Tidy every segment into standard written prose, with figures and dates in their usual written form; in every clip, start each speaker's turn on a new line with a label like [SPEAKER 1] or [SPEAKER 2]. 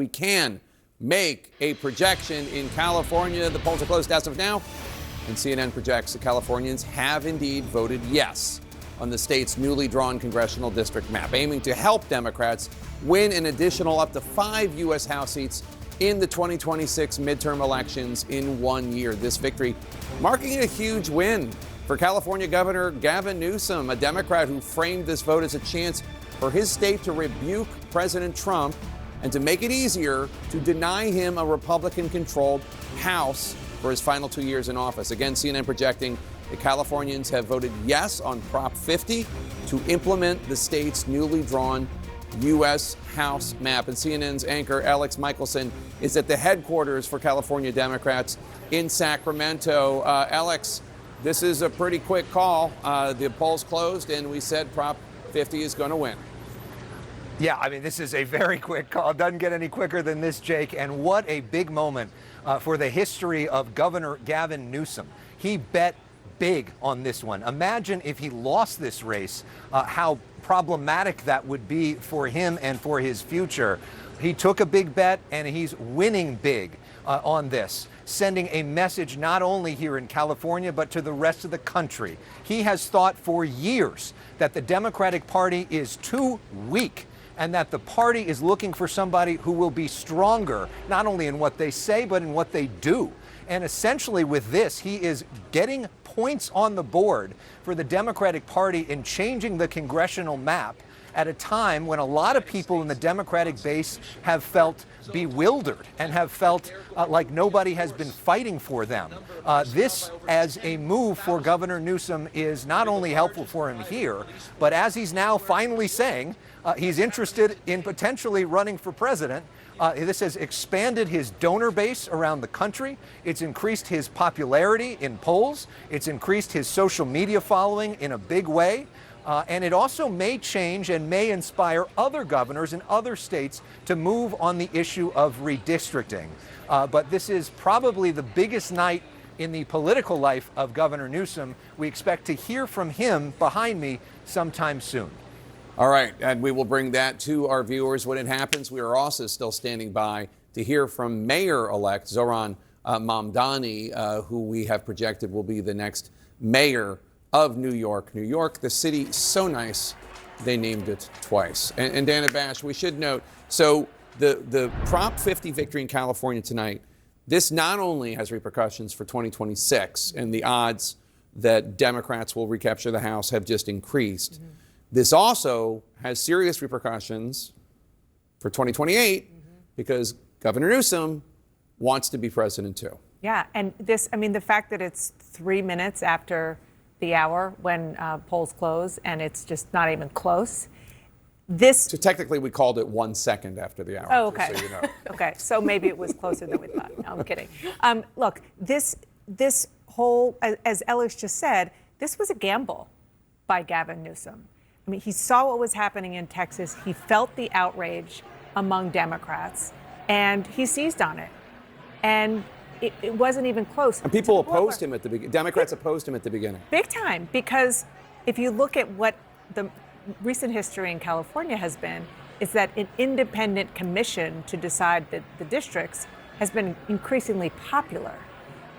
[SPEAKER 1] we can make a projection in California. The polls are closed as of now, and CNN projects that Californians have indeed voted yes on the state's newly drawn congressional district map, aiming to help Democrats win an additional up to 5 U.S. House seats in the 2026 midterm elections in 1 year. This victory marking a huge win for California Governor Gavin Newsom, a Democrat who framed this vote as a chance for his state to rebuke President Trump and to make it easier to deny him a Republican-controlled House for his final 2 years in office. Again, CNN projecting that Californians have voted yes on Prop 50 to implement the state's newly drawn U.S. House map. And CNN's anchor Alex Michelson is at the headquarters for California Democrats in Sacramento. Alex, this is a pretty quick call. The polls closed, and we said Prop 50 is going to win.
[SPEAKER 2] Yeah, I mean, this is a very quick call. It doesn't get any quicker than this, Jake. And what a big moment for the history of Governor Gavin Newsom. He bet big on this one. Imagine if he lost this race, how problematic that would be for him and for his future. He took a big bet, and he's winning big on this, sending a message not only here in California, but to the rest of the country. He has thought for years that the Democratic Party is too weak, and that the party is looking for somebody who will be stronger, not only in what they say, but in what they do. And essentially with this, he is getting points on the board for the Democratic Party in changing the congressional map at a time when a lot of people in the Democratic base have felt bewildered and have felt like nobody has been fighting for them. This, as a move for Governor Newsom, is not only helpful for him here, but as he's now finally saying, he's interested in potentially running for president. This has expanded his donor base around the country. It's increased his popularity in polls. It's increased his social media following in a big way. And it also may change and may inspire other governors in other states to move on the issue of redistricting. But this is probably the biggest night in the political life of Governor Newsom. We expect to hear from him behind me sometime soon.
[SPEAKER 1] All right, and we will bring that to our viewers when it happens. We are also still standing by to hear from Mayor-elect Zohran Mamdani, who we have projected will be the next mayor of New York. New York, the city so nice, they named it twice. And Dana Bash, we should note, so the Prop 50 victory in California tonight, this not only has repercussions for 2026, and the odds that Democrats will recapture the House have just increased. Mm-hmm. This also has serious repercussions for 2028 because Governor Newsom wants to be president too.
[SPEAKER 3] Yeah, and this, I mean, the fact that it's 3 minutes after the hour when polls close and it's just not even close.
[SPEAKER 1] So technically we called it 1 second after the hour.
[SPEAKER 3] Oh, okay.
[SPEAKER 1] So you know.
[SPEAKER 3] Okay, so maybe it was closer than we thought. No, I'm kidding. Look, this whole, as Alex just said, this was a gamble by Gavin Newsom. I mean, he saw what was happening in Texas. He felt the outrage among Democrats, and he seized on it. And it wasn't even close.
[SPEAKER 1] And people opposed him at the beginning. Democrats opposed him at the beginning.
[SPEAKER 3] Big time, because if you look at what the recent history in California has been, is that an independent commission to decide the districts has been increasingly popular.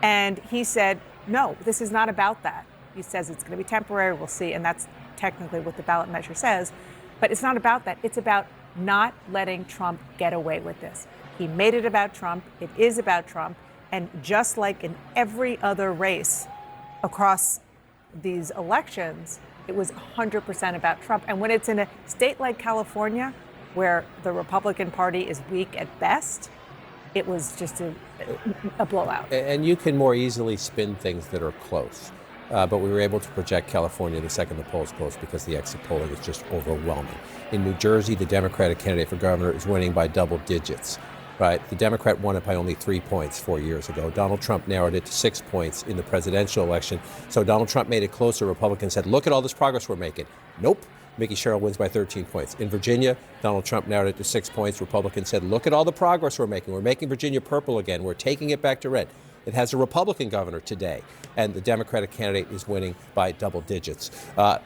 [SPEAKER 3] And he said, no, this is not about that. He says it's going to be temporary, we'll see, and that's technically what the ballot measure says, but it's not about that. It's about not letting Trump get away with this. He made it about Trump. It is about Trump. And just like in every other race across these elections, it was 100% about Trump. And when it's in a state like California, where the Republican Party is weak at best, it was just a blowout.
[SPEAKER 4] And you can more easily spin things that are close. But we were able to project California the second the polls closed because the exit polling is just overwhelming. In New Jersey, the Democratic candidate for governor is winning by double digits, right? The Democrat won it by only 3 points 4 years ago. Donald Trump narrowed it to 6 points in the presidential election. So Donald Trump made it closer. Republicans said, look at all this progress we're making. Nope. Mickey Sherrill wins by 13 points. In Virginia, Donald Trump narrowed it to 6 points. Republicans said, look at all the progress we're making. We're making Virginia purple again. We're taking it back to red. It has a Republican governor today, and the Democratic candidate is winning by double digits.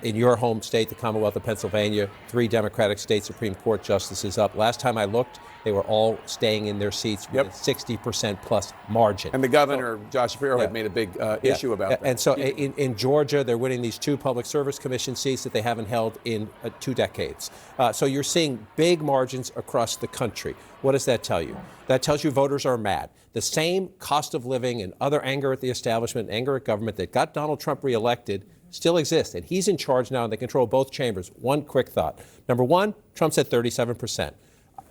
[SPEAKER 4] In your home state, the Commonwealth of Pennsylvania, 3 Democratic state Supreme Court justices up. Last time I looked, they were all staying in their seats with a 60% plus margin.
[SPEAKER 1] And the governor, Josh Shapiro, had made a big issue about that.
[SPEAKER 4] And so in Georgia, they're winning these 2 Public Service Commission seats that they haven't held in 2 decades. So you're seeing big margins across the country. What does that tell you? That tells you voters are mad. The same cost of living and other anger at the establishment, anger at government that got Donald Trump reelected still exists. And he's in charge now, and they control both chambers. One quick thought. Number one, Trump's at 37%.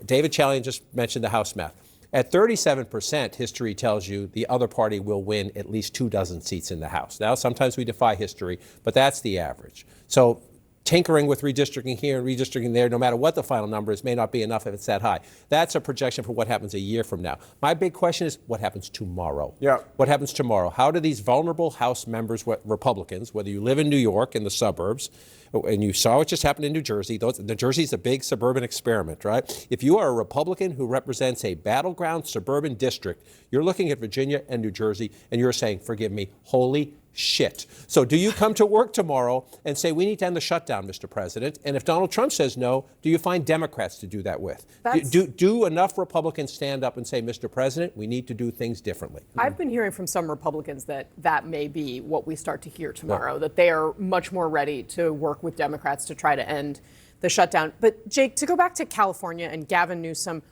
[SPEAKER 4] David Chalian just mentioned the House math. At 37%, history tells you the other party will win at least 24 seats in the House. Now, sometimes we defy history, but that's the average. So tinkering with redistricting here and redistricting there, no matter what the final number is, may not be enough if it's that high. That's a projection for what happens a year from now. My big question is, what happens tomorrow?
[SPEAKER 1] Yeah.
[SPEAKER 4] What happens tomorrow? How do these vulnerable House members, Republicans, whether you live in New York in the suburbs, and you saw what just happened in New Jersey. New Jersey's a big suburban experiment, right? If you are a Republican who represents a battleground suburban district, you're looking at Virginia and New Jersey, and you're saying, forgive me, holy shit. So do you come to work tomorrow and say, we need to end the shutdown, Mr. President? And if Donald Trump says no, do you find Democrats to do that with? Do enough Republicans stand up and say, Mr. President, we need to do things differently?
[SPEAKER 5] I've been hearing from some Republicans that that may be what we start to hear tomorrow, that they are much more ready to work with Democrats to try to end the shutdown. But Jake, to go back to California and Gavin Newsom,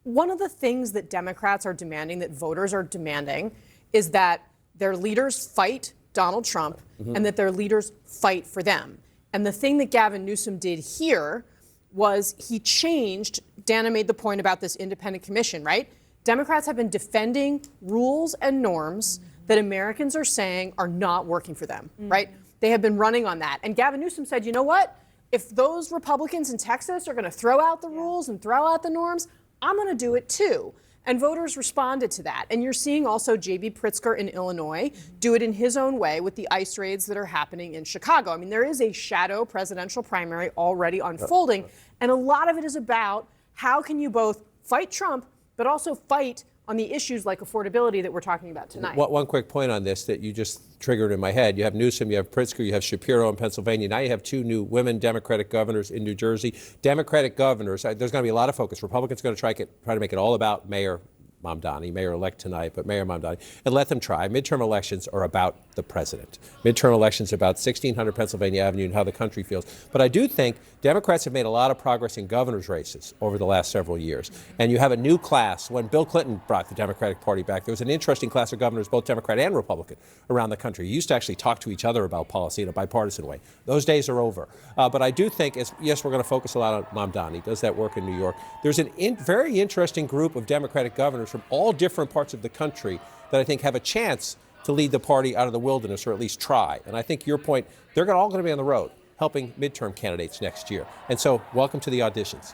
[SPEAKER 5] one of the things that Democrats are demanding, that voters are demanding, is that their leaders fight Donald Trump and that their leaders fight for them. And the thing that Gavin Newsom did here was he changed. Dana made the point about this independent commission, right? Democrats have been defending rules and norms that Americans are saying are not working for them, right? They have been running on that. And Gavin Newsom said, you know what? If those Republicans in Texas are going to throw out the rules and throw out the norms, I'm going to do it too. And voters responded to that. And you're seeing also J.B. Pritzker in Illinois do it in his own way with the ICE raids that are happening in Chicago. I mean, there is a shadow presidential primary already unfolding. And a lot of it is about how can you both fight Trump, but also fight on the issues like affordability that we're talking about tonight.
[SPEAKER 4] One quick point on this that you just triggered in my head. You have Newsom, you have Pritzker, you have Shapiro in Pennsylvania. Now you have 2 new women Democratic governors in New Jersey. Democratic governors, there's going to be a lot of focus. Republicans are going to try to make it all about Mayor Mamdani, mayor-elect tonight, but Mayor Mamdani, and let them try. Midterm elections are about the president. Midterm elections are about 1600 Pennsylvania Avenue and how the country feels. But I do think Democrats have made a lot of progress in governor's races over the last several years. And you have a new class. When Bill Clinton brought the Democratic Party back, there was an interesting class of governors, both Democrat and Republican, around the country. You used to actually talk to each other about policy in a bipartisan way. Those days are over. But I do think, yes, we're going to focus a lot on Mamdani. Does that work in New York? There's a very interesting group of Democratic governors from all different parts of the country that I think have a chance to lead the party out of the wilderness, or at least try. And I think your point, they're all going to be on the road helping midterm candidates next year. And so welcome to the auditions.